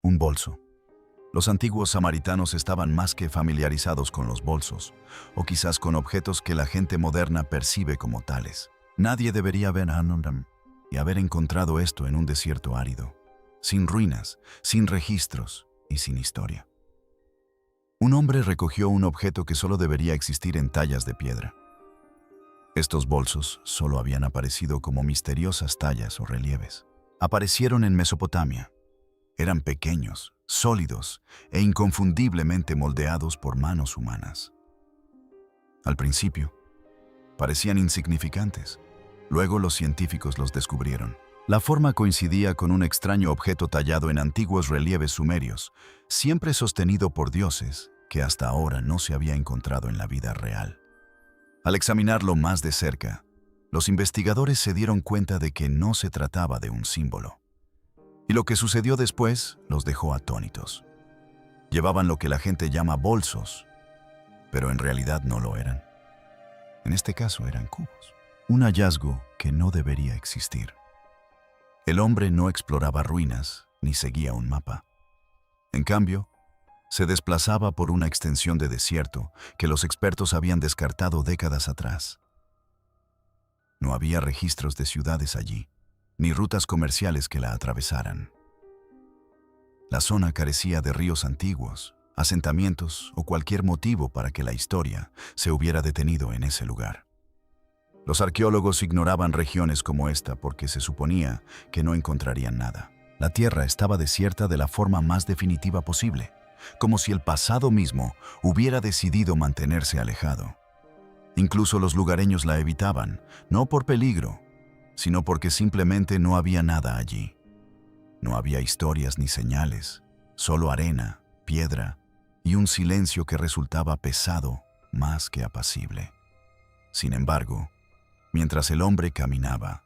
Un bolso. Los antiguos samaritanos estaban más que familiarizados con los bolsos, o quizás con objetos que la gente moderna percibe como tales. Nadie debería haber encontrado esto en un desierto árido, sin ruinas, sin registros y sin historia. Un hombre recogió un objeto que solo debería existir en tallas de piedra. Estos bolsos solo habían aparecido como misteriosas tallas o relieves. Aparecieron en Mesopotamia. Eran pequeños, sólidos e inconfundiblemente moldeados por manos humanas. Al principio, parecían insignificantes. Luego los científicos los descubrieron. La forma coincidía con un extraño objeto tallado en antiguos relieves sumerios, siempre sostenido por dioses que hasta ahora no se había encontrado en la vida real. Al examinarlo más de cerca, los investigadores se dieron cuenta de que no se trataba de un símbolo. Y lo que sucedió después los dejó atónitos. Llevaban lo que la gente llama bolsos, pero en realidad no lo eran. En este caso eran cubos. Un hallazgo que no debería existir. El hombre no exploraba ruinas ni seguía un mapa. En cambio, se desplazaba por una extensión de desierto que los expertos habían descartado décadas atrás. No había registros de ciudades allí, ni rutas comerciales que la atravesaran. La zona carecía de ríos antiguos, asentamientos o cualquier motivo para que la historia se hubiera detenido en ese lugar. Los arqueólogos ignoraban regiones como esta porque se suponía que no encontrarían nada. La tierra estaba desierta de la forma más definitiva posible, como si el pasado mismo hubiera decidido mantenerse alejado. Incluso los lugareños la evitaban, no por peligro, sino porque simplemente no había nada allí. No había historias ni señales, solo arena, piedra y un silencio que resultaba pesado más que apacible. Sin embargo, mientras el hombre caminaba,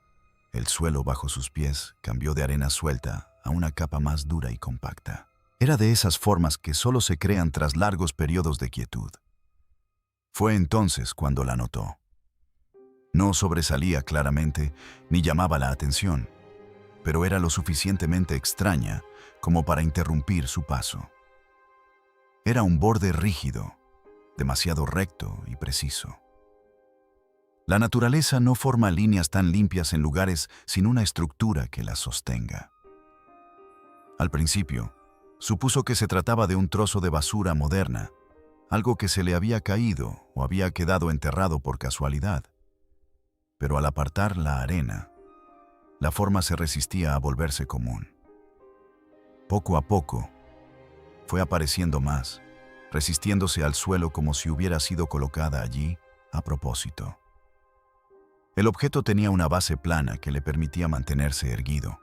el suelo bajo sus pies cambió de arena suelta a una capa más dura y compacta. Era de esas formas que solo se crean tras largos periodos de quietud. Fue entonces cuando la notó. No sobresalía claramente ni llamaba la atención, pero era lo suficientemente extraña como para interrumpir su paso. Era un borde rígido, demasiado recto y preciso. La naturaleza no forma líneas tan limpias en lugares sin una estructura que las sostenga. Al principio, supuso que se trataba de un trozo de basura moderna, algo que se le había caído o había quedado enterrado por casualidad. Pero al apartar la arena, la forma se resistía a volverse común. Poco a poco, fue apareciendo más, resistiéndose al suelo como si hubiera sido colocada allí a propósito. El objeto tenía una base plana que le permitía mantenerse erguido,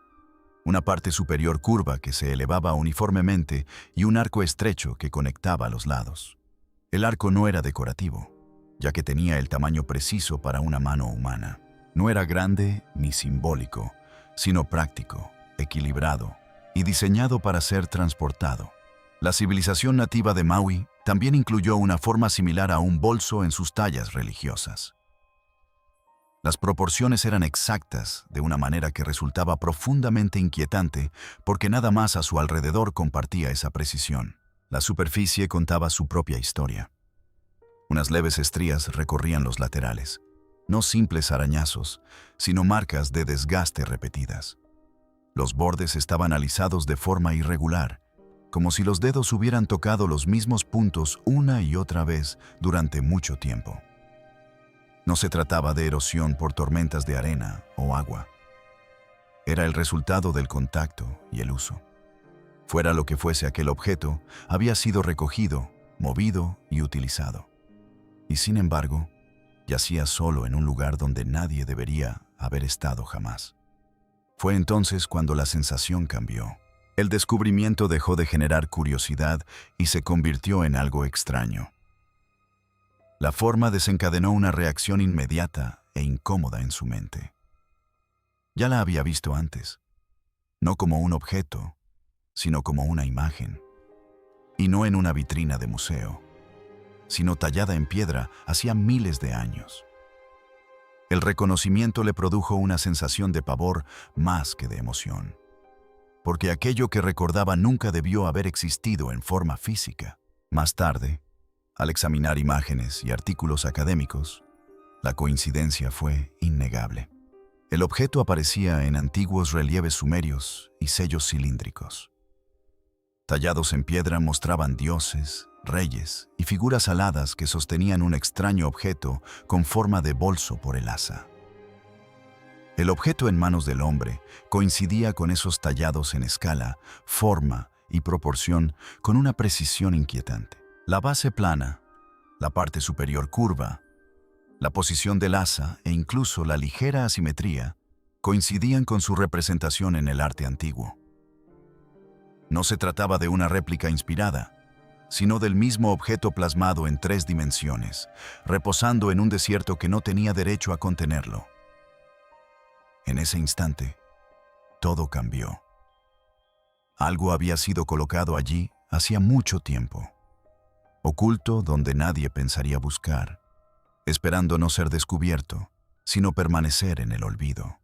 una parte superior curva que se elevaba uniformemente y un arco estrecho que conectaba a los lados. El arco no era decorativo, ya que tenía el tamaño preciso para una mano humana. No era grande ni simbólico, sino práctico, equilibrado y diseñado para ser transportado. La civilización nativa de Maui también incluyó una forma similar a un bolso en sus tallas religiosas. Las proporciones eran exactas de una manera que resultaba profundamente inquietante porque nada más a su alrededor compartía esa precisión. La superficie contaba su propia historia. Unas leves estrías recorrían los laterales, no simples arañazos, sino marcas de desgaste repetidas. Los bordes estaban alisados de forma irregular, como si los dedos hubieran tocado los mismos puntos una y otra vez durante mucho tiempo. No se trataba de erosión por tormentas de arena o agua. Era el resultado del contacto y el uso. Fuera lo que fuese aquel objeto, había sido recogido, movido y utilizado. Y sin embargo, yacía solo en un lugar donde nadie debería haber estado jamás. Fue entonces cuando la sensación cambió. El descubrimiento dejó de generar curiosidad y se convirtió en algo extraño. La forma desencadenó una reacción inmediata e incómoda en su mente. Ya la había visto antes, no como un objeto, sino como una imagen. Y no en una vitrina de museo, sino tallada en piedra hacía miles de años. El reconocimiento le produjo una sensación de pavor más que de emoción. porque aquello que recordaba nunca debió haber existido en forma física. Más tarde, al examinar imágenes y artículos académicos, la coincidencia fue innegable. El objeto aparecía en antiguos relieves sumerios y sellos cilíndricos. Tallados en piedra mostraban dioses, reyes y figuras aladas que sostenían un extraño objeto con forma de bolso por el asa. El objeto en manos del hombre coincidía con esos tallados en escala, forma y proporción con una precisión inquietante. La base plana, la parte superior curva, la posición del asa e incluso la ligera asimetría coincidían con su representación en el arte antiguo. No se trataba de una réplica inspirada, sino del mismo objeto plasmado en 3 dimensiones, reposando en un desierto que no tenía derecho a contenerlo. En ese instante, todo cambió. Algo había sido colocado allí hacía mucho tiempo, oculto donde nadie pensaría buscar, esperando no ser descubierto, sino permanecer en el olvido.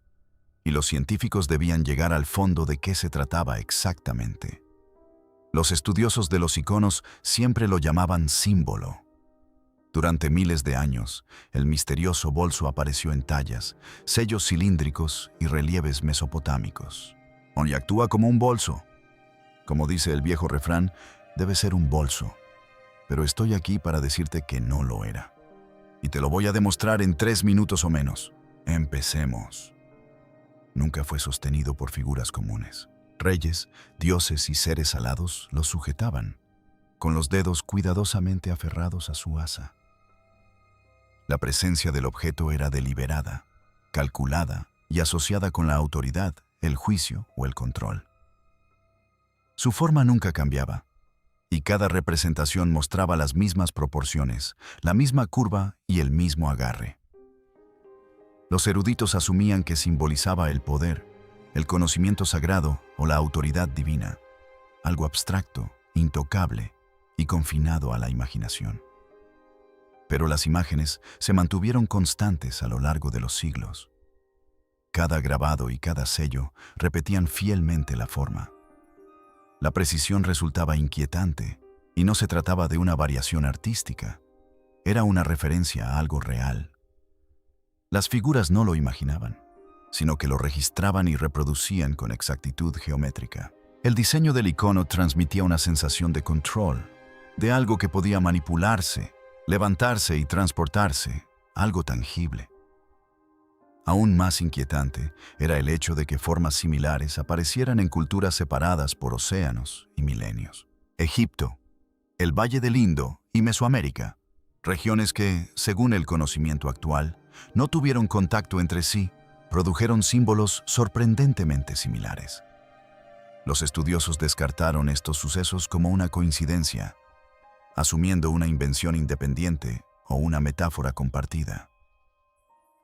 Y los científicos debían llegar al fondo de qué se trataba exactamente. Los estudiosos de los iconos siempre lo llamaban símbolo. Durante miles de años, el misterioso bolso apareció en tallas, sellos cilíndricos y relieves mesopotámicos. Y actúa como un bolso. Como dice el viejo refrán, debe ser un bolso. Pero estoy aquí para decirte que no lo era. Y te lo voy a demostrar en 3 minutos o menos. Empecemos. Nunca fue sostenido por figuras comunes. Reyes, dioses y seres alados lo sujetaban, con los dedos cuidadosamente aferrados a su asa. La presencia del objeto era deliberada, calculada y asociada con la autoridad, el juicio o el control. Su forma nunca cambiaba, y cada representación mostraba las mismas proporciones, la misma curva y el mismo agarre. Los eruditos asumían que simbolizaba el poder, el conocimiento sagrado o la autoridad divina, algo abstracto, intocable y confinado a la imaginación. Pero las imágenes se mantuvieron constantes a lo largo de los siglos. Cada grabado y cada sello repetían fielmente la forma. La precisión resultaba inquietante y no se trataba de una variación artística, era una referencia a algo real. Las figuras no lo imaginaban, sino que lo registraban y reproducían con exactitud geométrica. El diseño del icono transmitía una sensación de control, de algo que podía manipularse, levantarse y transportarse, algo tangible. Aún más inquietante era el hecho de que formas similares aparecieran en culturas separadas por océanos y milenios. Egipto, el Valle del Indo y Mesoamérica, regiones que, según el conocimiento actual, no tuvieron contacto entre sí, produjeron símbolos sorprendentemente similares. Los estudiosos descartaron estos sucesos como una coincidencia, asumiendo una invención independiente o una metáfora compartida.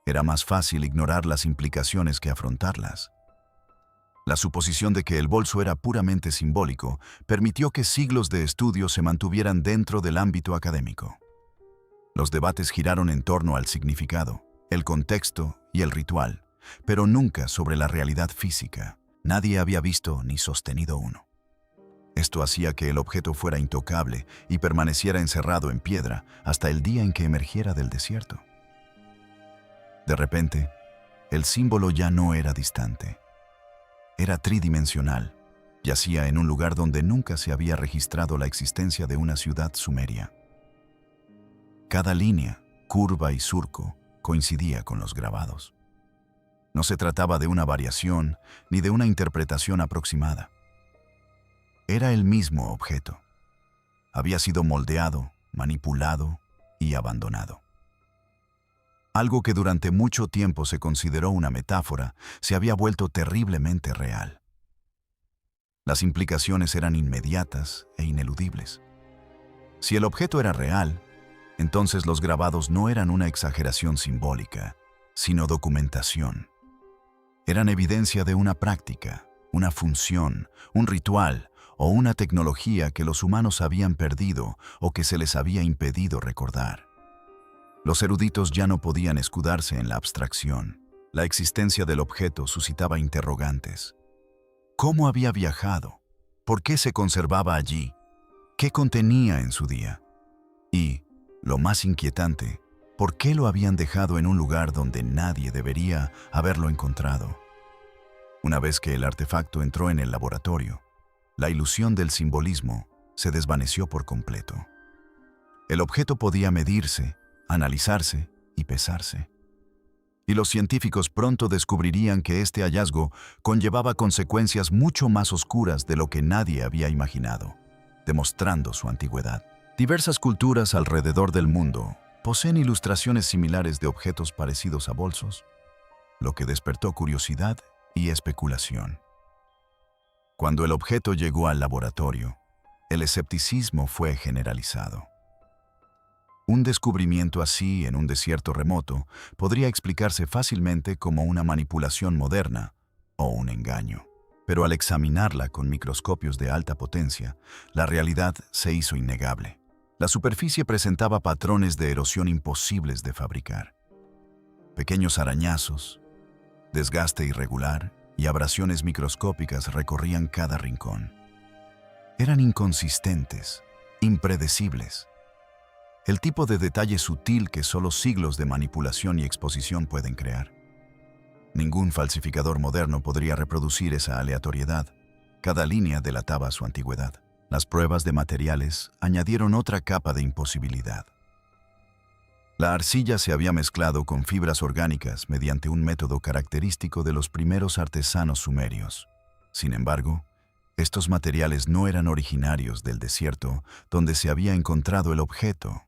Era más fácil ignorar las implicaciones que afrontarlas. La suposición de que el bolso era puramente simbólico permitió que siglos de estudio se mantuvieran dentro del ámbito académico. Los debates giraron en torno al significado, el contexto y el ritual, pero nunca sobre la realidad física. Nadie había visto ni sostenido uno. Esto hacía que el objeto fuera intocable y permaneciera encerrado en piedra hasta el día en que emergiera del desierto. De repente, el símbolo ya no era distante. Era tridimensional. Yacía en un lugar donde nunca se había registrado la existencia de una ciudad sumeria. Cada línea, curva y surco coincidía con los grabados. No se trataba de una variación ni de una interpretación aproximada. Era el mismo objeto. Había sido moldeado, manipulado y abandonado. Algo que durante mucho tiempo se consideró una metáfora se había vuelto terriblemente real. Las implicaciones eran inmediatas e ineludibles. Si el objeto era real, entonces los grabados no eran una exageración simbólica, sino documentación. Eran evidencia de una práctica, una función, un ritual o una tecnología que los humanos habían perdido o que se les había impedido recordar. Los eruditos ya no podían escudarse en la abstracción. La existencia del objeto suscitaba interrogantes. ¿Cómo había viajado? ¿Por qué se conservaba allí? ¿Qué contenía en su día? Y, lo más inquietante, ¿por qué lo habían dejado en un lugar donde nadie debería haberlo encontrado? Una vez que el artefacto entró en el laboratorio, la ilusión del simbolismo se desvaneció por completo. El objeto podía medirse, analizarse y pesarse. Y los científicos pronto descubrirían que este hallazgo conllevaba consecuencias mucho más oscuras de lo que nadie había imaginado, demostrando su antigüedad. Diversas culturas alrededor del mundo poseen ilustraciones similares de objetos parecidos a bolsos, lo que despertó curiosidad y especulación. Cuando el objeto llegó al laboratorio, el escepticismo fue generalizado. Un descubrimiento así en un desierto remoto podría explicarse fácilmente como una manipulación moderna o un engaño. Pero al examinarla con microscopios de alta potencia, la realidad se hizo innegable. La superficie presentaba patrones de erosión imposibles de fabricar. Pequeños arañazos, desgaste irregular y abrasiones microscópicas recorrían cada rincón. Eran inconsistentes, impredecibles. El tipo de detalle sutil que solo siglos de manipulación y exposición pueden crear. Ningún falsificador moderno podría reproducir esa aleatoriedad. Cada línea delataba su antigüedad. Las pruebas de materiales añadieron otra capa de imposibilidad. La arcilla se había mezclado con fibras orgánicas mediante un método característico de los primeros artesanos sumerios. Sin embargo, estos materiales no eran originarios del desierto donde se había encontrado el objeto.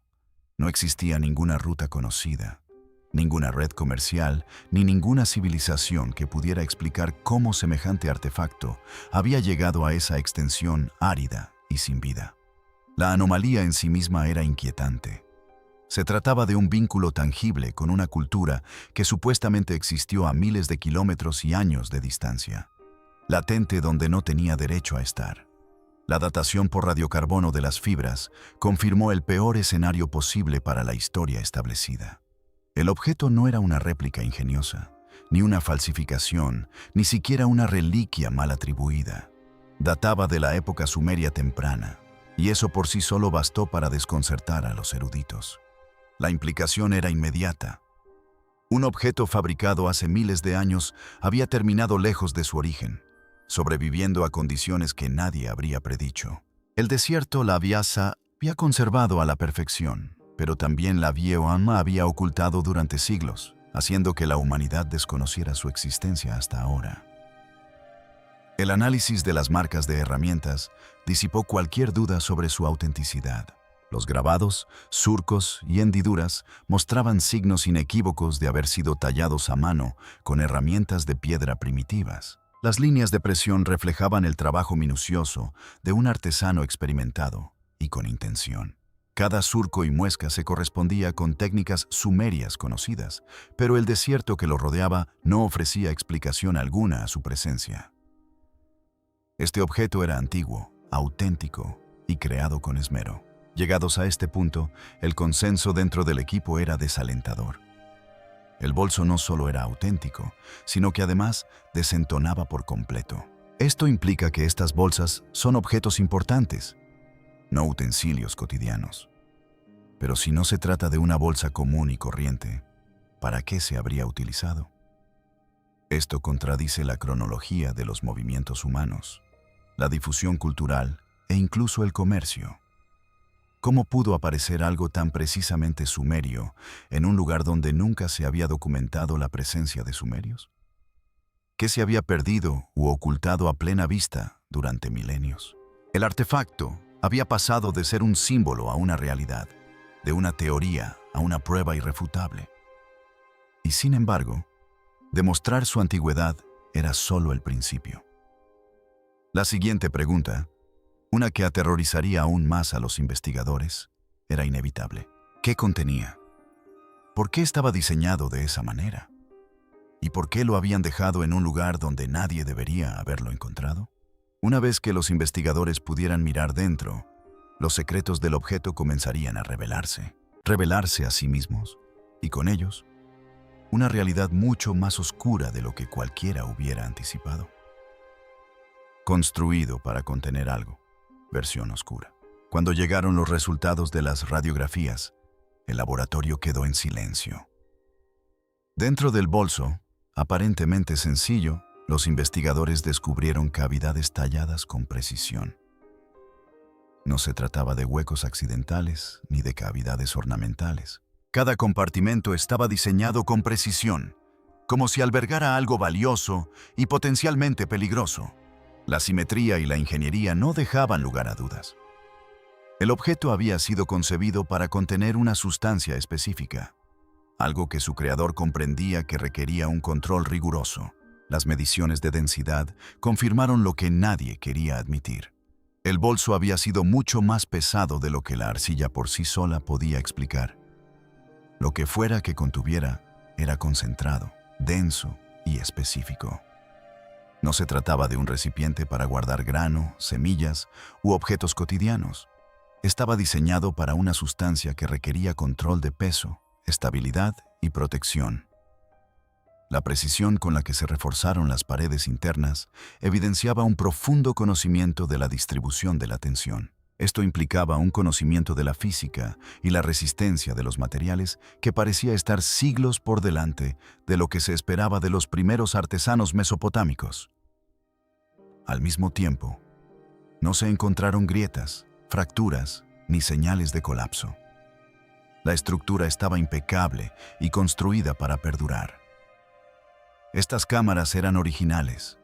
No existía ninguna ruta conocida, ninguna red comercial, ni ninguna civilización que pudiera explicar cómo semejante artefacto había llegado a esa extensión árida y sin vida. La anomalía en sí misma era inquietante. Se trataba de un vínculo tangible con una cultura que supuestamente existió a miles de kilómetros y años de distancia, latente donde no tenía derecho a estar. La datación por radiocarbono de las fibras confirmó el peor escenario posible para la historia establecida. El objeto no era una réplica ingeniosa, ni una falsificación, ni siquiera una reliquia mal atribuida. Databa de la época sumeria temprana, y eso por sí solo bastó para desconcertar a los eruditos. La implicación era inmediata. Un objeto fabricado hace miles de años había terminado lejos de su origen, sobreviviendo a condiciones que nadie habría predicho. El desierto la había conservado a la perfección, pero también la Bioama había ocultado durante siglos, haciendo que la humanidad desconociera su existencia hasta ahora. El análisis de las marcas de herramientas disipó cualquier duda sobre su autenticidad. Los grabados, surcos y hendiduras mostraban signos inequívocos de haber sido tallados a mano con herramientas de piedra primitivas. Las líneas de presión reflejaban el trabajo minucioso de un artesano experimentado y con intención. Cada surco y muesca se correspondía con técnicas sumerias conocidas, pero el desierto que lo rodeaba no ofrecía explicación alguna a su presencia. Este objeto era antiguo, auténtico y creado con esmero. Llegados a este punto, el consenso dentro del equipo era desalentador. El bolso no solo era auténtico, sino que además desentonaba por completo. Esto implica que estas bolsas son objetos importantes, no utensilios cotidianos. Pero si no se trata de una bolsa común y corriente, ¿para qué se habría utilizado? Esto contradice la cronología de los movimientos humanos, la difusión cultural e incluso el comercio. ¿Cómo pudo aparecer algo tan precisamente sumerio en un lugar donde nunca se había documentado la presencia de sumerios? ¿Qué se había perdido u ocultado a plena vista durante milenios? El artefacto había pasado de ser un símbolo a una realidad, de una teoría a una prueba irrefutable. Y sin embargo, demostrar su antigüedad era solo el principio. La siguiente pregunta, una que aterrorizaría aún más a los investigadores, era inevitable. ¿Qué contenía? ¿Por qué estaba diseñado de esa manera? ¿Y por qué lo habían dejado en un lugar donde nadie debería haberlo encontrado? Una vez que los investigadores pudieran mirar dentro, los secretos del objeto comenzarían a revelarse a sí mismos, y con ellos, una realidad mucho más oscura de lo que cualquiera hubiera anticipado. construido para contener algo. Versión oscura. Cuando llegaron los resultados de las radiografías, el laboratorio quedó en silencio. Dentro del bolso, aparentemente sencillo, los investigadores descubrieron cavidades talladas con precisión. No se trataba de huecos accidentales ni de cavidades ornamentales. Cada compartimento estaba diseñado con precisión, como si albergara algo valioso y potencialmente peligroso. La simetría y la ingeniería no dejaban lugar a dudas. El objeto había sido concebido para contener una sustancia específica, algo que su creador comprendía que requería un control riguroso. Las mediciones de densidad confirmaron lo que nadie quería admitir. El bolso había sido mucho más pesado de lo que la arcilla por sí sola podía explicar. Lo que fuera que contuviera era concentrado, denso y específico. No se trataba de un recipiente para guardar grano, semillas u objetos cotidianos. Estaba diseñado para una sustancia que requería control de peso, estabilidad y protección. La precisión con la que se reforzaron las paredes internas evidenciaba un profundo conocimiento de la distribución de la tensión. Esto implicaba un conocimiento de la física y la resistencia de los materiales que parecía estar siglos por delante de lo que se esperaba de los primeros artesanos mesopotámicos. Al mismo tiempo, no se encontraron grietas, fracturas ni señales de colapso. La estructura estaba impecable y construida para perdurar. Estas cámaras eran originales,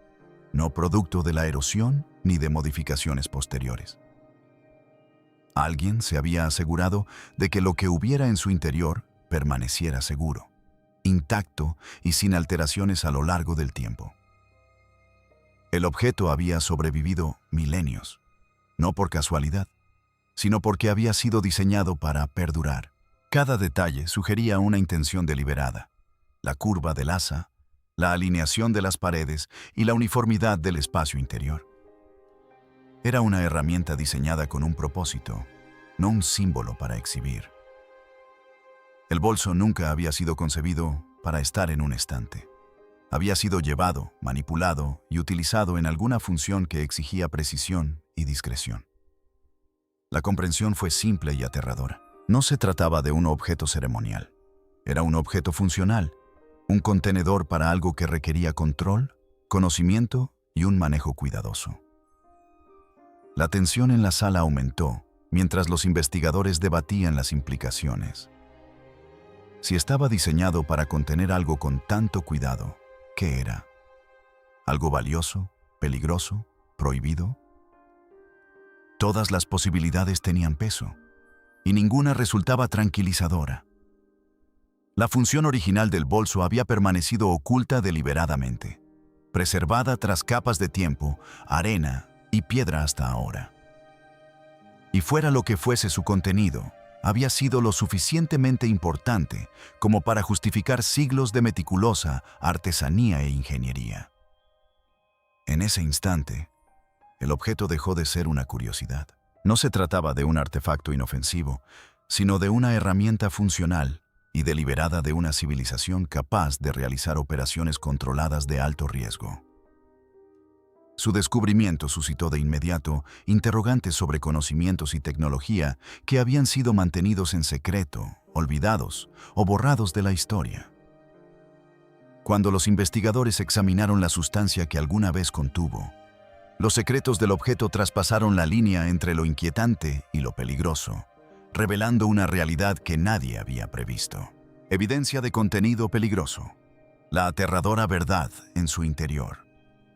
no producto de la erosión ni de modificaciones posteriores. Alguien se había asegurado de que lo que hubiera en su interior permaneciera seguro, intacto y sin alteraciones a lo largo del tiempo. El objeto había sobrevivido milenios, no por casualidad, sino porque había sido diseñado para perdurar. Cada detalle sugería una intención deliberada: la curva del asa, la alineación de las paredes y la uniformidad del espacio interior. Era una herramienta diseñada con un propósito, no un símbolo para exhibir. El bolso nunca había sido concebido para estar en un estante. Había sido llevado, manipulado y utilizado en alguna función que exigía precisión y discreción. La comprensión fue simple y aterradora. No se trataba de un objeto ceremonial. Era un objeto funcional, un contenedor para algo que requería control, conocimiento y un manejo cuidadoso. La tensión en la sala aumentó mientras los investigadores debatían las implicaciones. Si estaba diseñado para contener algo con tanto cuidado, ¿qué era? ¿Algo valioso, peligroso, prohibido? Todas las posibilidades tenían peso, y ninguna resultaba tranquilizadora. La función original del bolso había permanecido oculta deliberadamente, preservada tras capas de tiempo, arena y piedra hasta ahora. Y fuera lo que fuese su contenido, había sido lo suficientemente importante como para justificar siglos de meticulosa artesanía e ingeniería. En ese instante, el objeto dejó de ser una curiosidad. No se trataba de un artefacto inofensivo, sino de una herramienta funcional y deliberada de una civilización capaz de realizar operaciones controladas de alto riesgo. Su descubrimiento suscitó de inmediato interrogantes sobre conocimientos y tecnología que habían sido mantenidos en secreto, olvidados o borrados de la historia. Cuando los investigadores examinaron la sustancia que alguna vez contuvo, los secretos del objeto traspasaron la línea entre lo inquietante y lo peligroso, revelando una realidad que nadie había previsto. Evidencia de contenido peligroso. La aterradora verdad en su interior.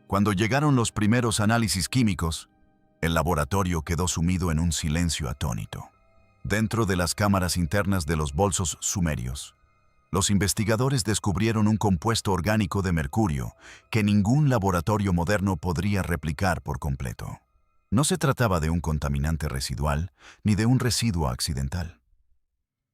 Cuando llegaron los primeros análisis químicos, el laboratorio quedó sumido en un silencio atónito. Dentro de las cámaras internas de los bolsos sumerios, los investigadores descubrieron un compuesto orgánico de mercurio que ningún laboratorio moderno podría replicar por completo. No se trataba de un contaminante residual ni de un residuo accidental.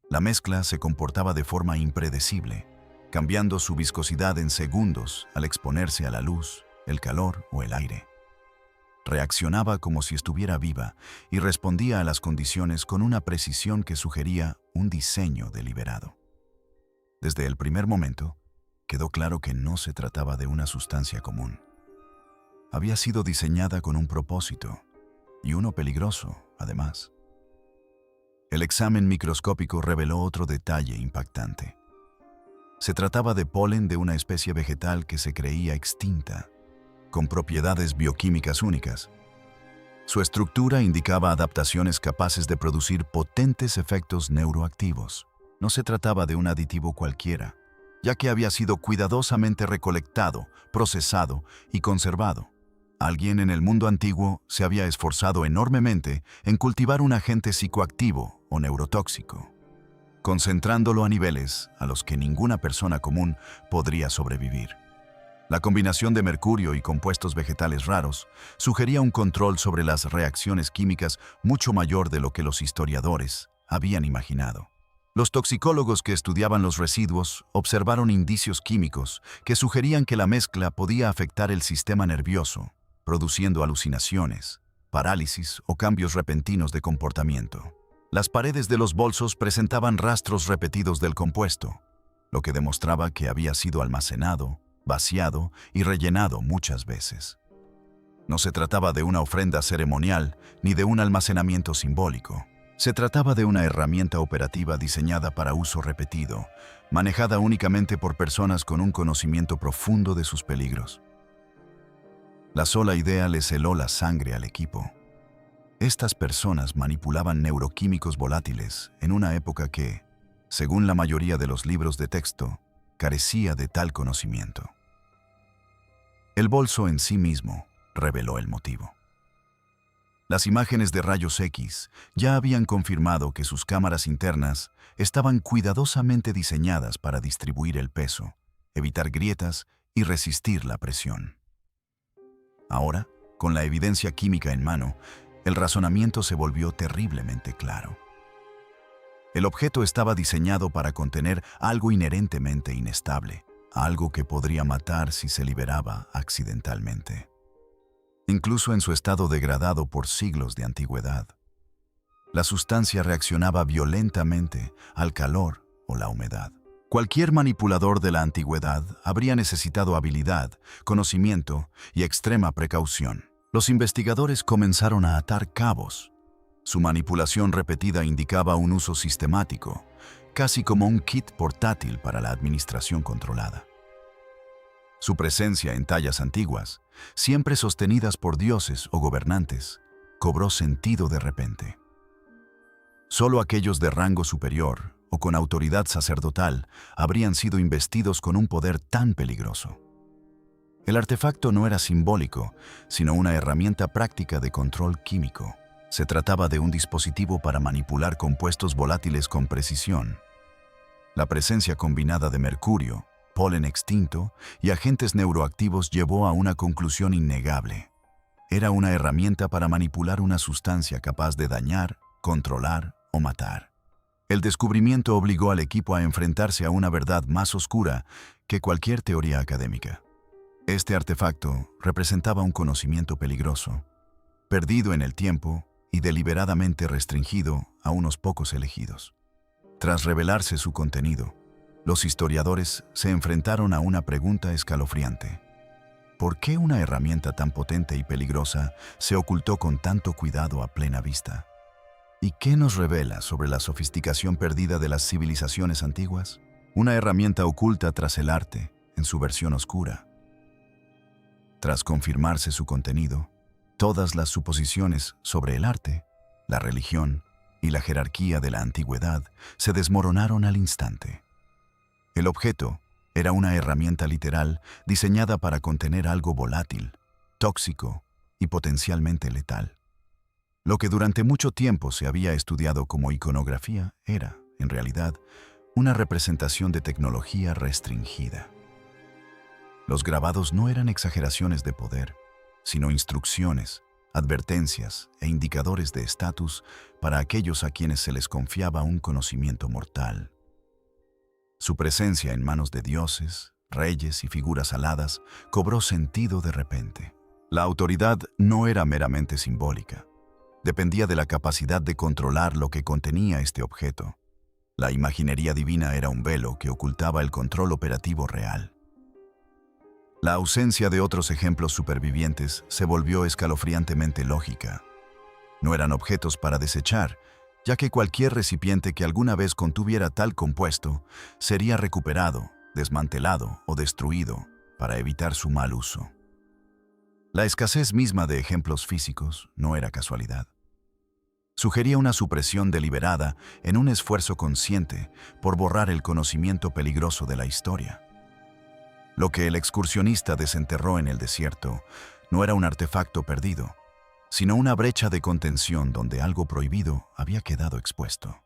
La mezcla se comportaba de forma impredecible, cambiando su viscosidad en segundos al exponerse a la luz, el calor o el aire. Reaccionaba como si estuviera viva y respondía a las condiciones con una precisión que sugería un diseño deliberado. Desde el primer momento, quedó claro que no se trataba de una sustancia común. había sido diseñada con un propósito, y uno peligroso, además. El examen microscópico reveló otro detalle impactante. Se trataba de polen de una especie vegetal que se creía extinta, con propiedades bioquímicas únicas. Su estructura indicaba adaptaciones capaces de producir potentes efectos neuroactivos. No se trataba de un aditivo cualquiera, ya que había sido cuidadosamente recolectado, procesado y conservado. Alguien en el mundo antiguo se había esforzado enormemente en cultivar un agente psicoactivo o neurotóxico, concentrándolo a niveles a los que ninguna persona común podría sobrevivir. La combinación de mercurio y compuestos vegetales raros sugería un control sobre las reacciones químicas mucho mayor de lo que los historiadores habían imaginado. Los toxicólogos que estudiaban los residuos observaron indicios químicos que sugerían que la mezcla podía afectar el sistema nervioso, produciendo alucinaciones, parálisis o cambios repentinos de comportamiento. Las paredes de los bolsos presentaban rastros repetidos del compuesto, lo que demostraba que había sido almacenado, vaciado y rellenado muchas veces. No se trataba de una ofrenda ceremonial ni de un almacenamiento simbólico. Se trataba de una herramienta operativa diseñada para uso repetido, manejada únicamente por personas con un conocimiento profundo de sus peligros. La sola idea les heló la sangre al equipo. Estas personas manipulaban neuroquímicos volátiles en una época que, según la mayoría de los libros de texto, carecía de tal conocimiento. El bolso en sí mismo reveló el motivo. Las imágenes de rayos X ya habían confirmado que sus cámaras internas estaban cuidadosamente diseñadas para distribuir el peso, evitar grietas y resistir la presión. Ahora, con la evidencia química en mano, el razonamiento se volvió terriblemente claro. El objeto estaba diseñado para contener algo inherentemente inestable, algo que podría matar si se liberaba accidentalmente. Incluso en su estado degradado por siglos de antigüedad, la sustancia reaccionaba violentamente al calor o la humedad. Cualquier manipulador de la antigüedad habría necesitado habilidad, conocimiento y extrema precaución. Los investigadores comenzaron a atar cabos. Su manipulación repetida indicaba un uso sistemático, casi como un kit portátil para la administración controlada. Su presencia en tallas antiguas, siempre sostenidas por dioses o gobernantes, cobró sentido de repente. Solo aquellos de rango superior o con autoridad sacerdotal habrían sido investidos con un poder tan peligroso. El artefacto no era simbólico, sino una herramienta práctica de control químico. Se trataba de un dispositivo para manipular compuestos volátiles con precisión. La presencia combinada de mercurio, polen extinto y agentes neuroactivos llevó a una conclusión innegable. Era una herramienta para manipular una sustancia capaz de dañar, controlar o matar. El descubrimiento obligó al equipo a enfrentarse a una verdad más oscura que cualquier teoría académica. Este artefacto representaba un conocimiento peligroso, perdido en el tiempo y deliberadamente restringido a unos pocos elegidos. Tras revelarse su contenido, los historiadores se enfrentaron a una pregunta escalofriante. ¿Por qué una herramienta tan potente y peligrosa se ocultó con tanto cuidado a plena vista? ¿Y qué nos revela sobre la sofisticación perdida de las civilizaciones antiguas? Una herramienta oculta tras el arte, en su versión oscura. Tras confirmarse su contenido, todas las suposiciones sobre el arte, la religión y la jerarquía de la antigüedad se desmoronaron al instante. El objeto era una herramienta literal diseñada para contener algo volátil, tóxico y potencialmente letal. Lo que durante mucho tiempo se había estudiado como iconografía era, en realidad, una representación de tecnología restringida. Los grabados no eran exageraciones de poder, sino instrucciones, advertencias e indicadores de estatus para aquellos a quienes se les confiaba un conocimiento mortal. Su presencia en manos de dioses, reyes y figuras aladas cobró sentido de repente. La autoridad no era meramente simbólica. Dependía de la capacidad de controlar lo que contenía este objeto. La imaginería divina era un velo que ocultaba el control operativo real. La ausencia de otros ejemplos supervivientes se volvió escalofriantemente lógica. No eran objetos para desechar, ya que cualquier recipiente que alguna vez contuviera tal compuesto sería recuperado, desmantelado o destruido para evitar su mal uso. La escasez misma de ejemplos físicos no era casualidad. Sugería una supresión deliberada en un esfuerzo consciente por borrar el conocimiento peligroso de la historia. Lo que el excursionista desenterró en el desierto no era un artefacto perdido, sino una brecha de contención donde algo prohibido había quedado expuesto.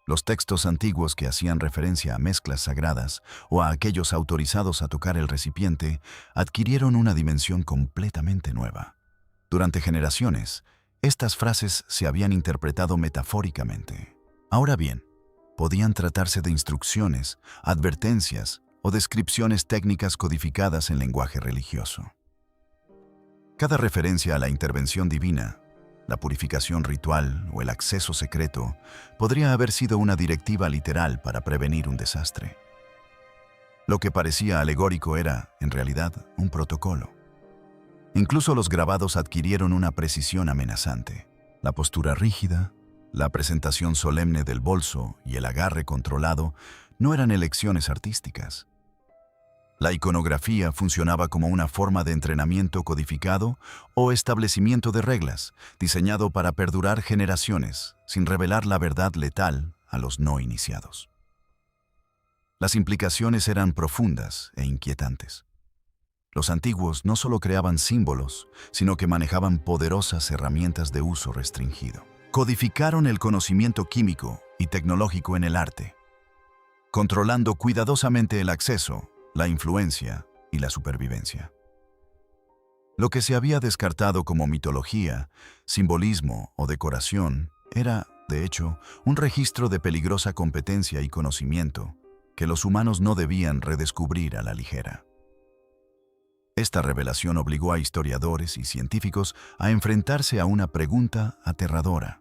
Los textos antiguos que hacían referencia a mezclas sagradas o a aquellos autorizados a tocar el recipiente adquirieron una dimensión completamente nueva. Durante generaciones, estas frases se habían interpretado metafóricamente. Ahora bien, podían tratarse de instrucciones, advertencias o descripciones técnicas codificadas en lenguaje religioso. Cada referencia a la intervención divina, la purificación ritual o el acceso secreto podría haber sido una directiva literal para prevenir un desastre. Lo que parecía alegórico era, en realidad, un protocolo. Incluso los grabados adquirieron una precisión amenazante. La postura rígida, la presentación solemne del bolso y el agarre controlado no eran elecciones artísticas. La iconografía funcionaba como una forma de entrenamiento codificado o establecimiento de reglas, diseñado para perdurar generaciones, sin revelar la verdad letal a los no iniciados. Las implicaciones eran profundas e inquietantes. Los antiguos no solo creaban símbolos, sino que manejaban poderosas herramientas de uso restringido. Codificaron el conocimiento químico y tecnológico en el arte, controlando cuidadosamente el acceso, la influencia y la supervivencia. Lo que se había descartado como mitología, simbolismo o decoración era, de hecho, un registro de peligrosa competencia y conocimiento que los humanos no debían redescubrir a la ligera. Esta revelación obligó a historiadores y científicos a enfrentarse a una pregunta aterradora.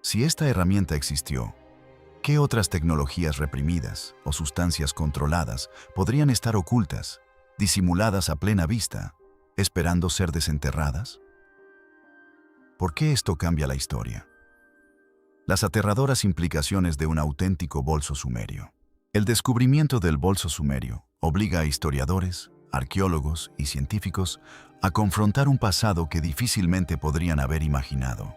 Si esta herramienta existió, ¿qué otras tecnologías reprimidas o sustancias controladas podrían estar ocultas, disimuladas a plena vista, esperando ser desenterradas? ¿Por qué esto cambia la historia? Las aterradoras implicaciones de un auténtico bolso sumerio. El descubrimiento del bolso sumerio obliga a historiadores, arqueólogos y científicos a confrontar un pasado que difícilmente podrían haber imaginado.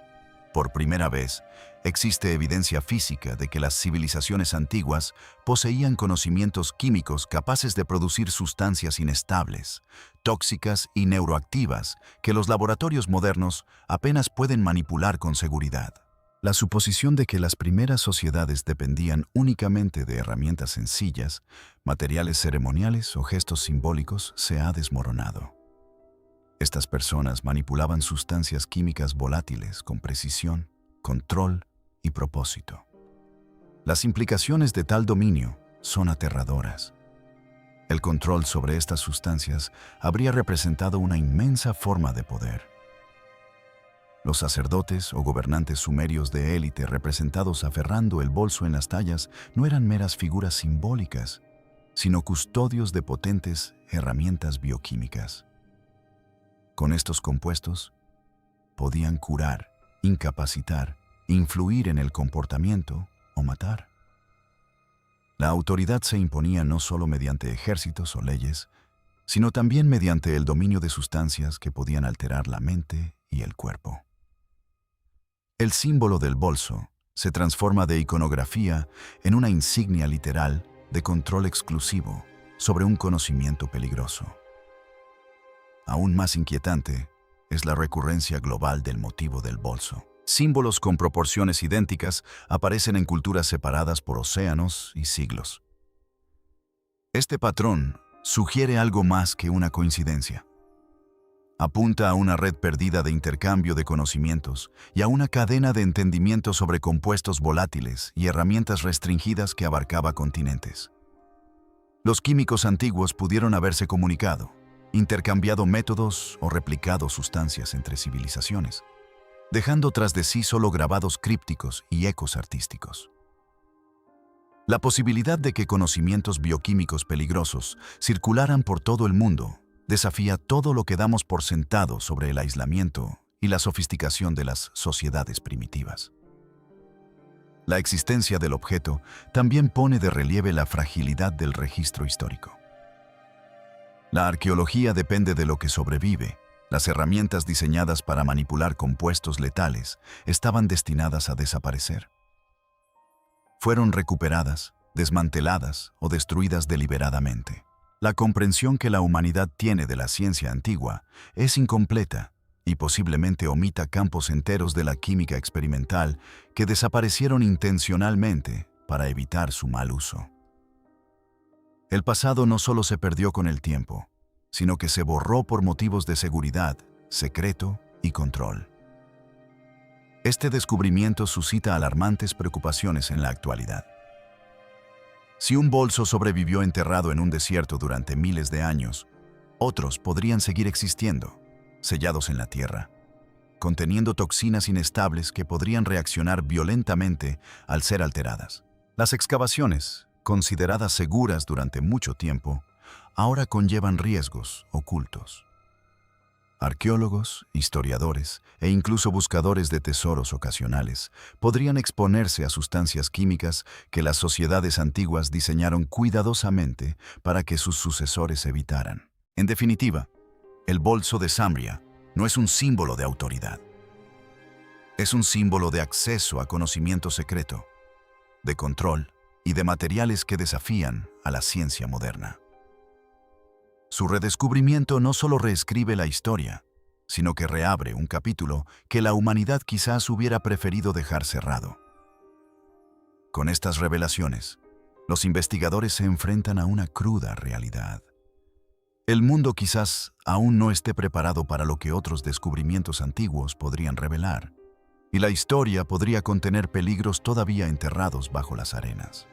Por primera vez, existe evidencia física de que las civilizaciones antiguas poseían conocimientos químicos capaces de producir sustancias inestables, tóxicas y neuroactivas que los laboratorios modernos apenas pueden manipular con seguridad. La suposición de que las primeras sociedades dependían únicamente de herramientas sencillas, materiales ceremoniales o gestos simbólicos se ha desmoronado. Estas personas manipulaban sustancias químicas volátiles con precisión, control y propósito. Las implicaciones de tal dominio son aterradoras. El control sobre estas sustancias habría representado una inmensa forma de poder. Los sacerdotes o gobernantes sumerios de élite representados aferrando el bolso en las tallas no eran meras figuras simbólicas, sino custodios de potentes herramientas bioquímicas. Con estos compuestos, podían curar, incapacitar, influir en el comportamiento o matar. La autoridad se imponía no solo mediante ejércitos o leyes, sino también mediante el dominio de sustancias que podían alterar la mente y el cuerpo. El símbolo del bolso se transforma de iconografía en una insignia literal de control exclusivo sobre un conocimiento peligroso. Aún más inquietante es la recurrencia global del motivo del bolso. Símbolos con proporciones idénticas aparecen en culturas separadas por océanos y siglos. Este patrón sugiere algo más que una coincidencia. Apunta a una red perdida de intercambio de conocimientos y a una cadena de entendimiento sobre compuestos volátiles y herramientas restringidas que abarcaba continentes. Los químicos antiguos pudieron haberse comunicado, intercambiado métodos o replicado sustancias entre civilizaciones, dejando tras de sí solo grabados crípticos y ecos artísticos. La posibilidad de que conocimientos bioquímicos peligrosos circularan por todo el mundo desafía todo lo que damos por sentado sobre el aislamiento y la sofisticación de las sociedades primitivas. La existencia del objeto también pone de relieve la fragilidad del registro histórico. La arqueología depende de lo que sobrevive. Las herramientas diseñadas para manipular compuestos letales estaban destinadas a desaparecer. Fueron recuperadas, desmanteladas o destruidas deliberadamente. La comprensión que la humanidad tiene de la ciencia antigua es incompleta y posiblemente omita campos enteros de la química experimental que desaparecieron intencionalmente para evitar su mal uso. El pasado no solo se perdió con el tiempo, sino que se borró por motivos de seguridad, secreto y control. Este descubrimiento suscita alarmantes preocupaciones en la actualidad. Si un bolso sobrevivió enterrado en un desierto durante miles de años, otros podrían seguir existiendo, sellados en la tierra, conteniendo toxinas inestables que podrían reaccionar violentamente al ser alteradas. Las excavaciones, consideradas seguras durante mucho tiempo, ahora conllevan riesgos ocultos. Arqueólogos, historiadores e incluso buscadores de tesoros ocasionales podrían exponerse a sustancias químicas que las sociedades antiguas diseñaron cuidadosamente para que sus sucesores evitaran. En definitiva, el bolso de Sambria no es un símbolo de autoridad. Es un símbolo de acceso a conocimiento secreto, de control y de materiales que desafían a la ciencia moderna. Su redescubrimiento no solo reescribe la historia, sino que reabre un capítulo que la humanidad quizás hubiera preferido dejar cerrado. Con estas revelaciones, los investigadores se enfrentan a una cruda realidad. El mundo quizás aún no esté preparado para lo que otros descubrimientos antiguos podrían revelar, y la historia podría contener peligros todavía enterrados bajo las arenas.